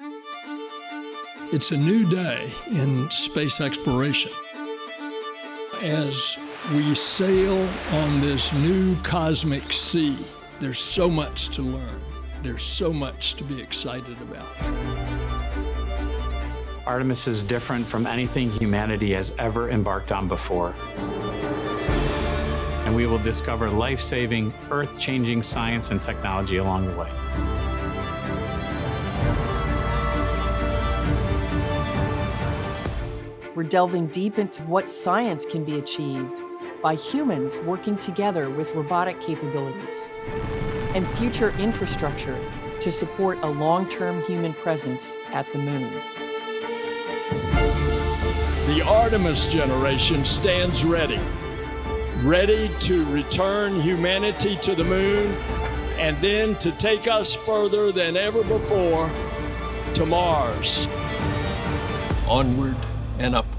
It's a new day in space exploration. As we sail on this new cosmic sea, there's so much to learn. There's so much to be excited about. Artemis is different from anything humanity has ever embarked on before. And we will discover life-saving, earth-changing science and technology along the way. We're delving deep into what science can be achieved by humans working together with robotic capabilities and future infrastructure to support a long-term human presence at the moon. The Artemis generation stands ready to return humanity to the moon and then to take us further than ever before to Mars. Onward and upward.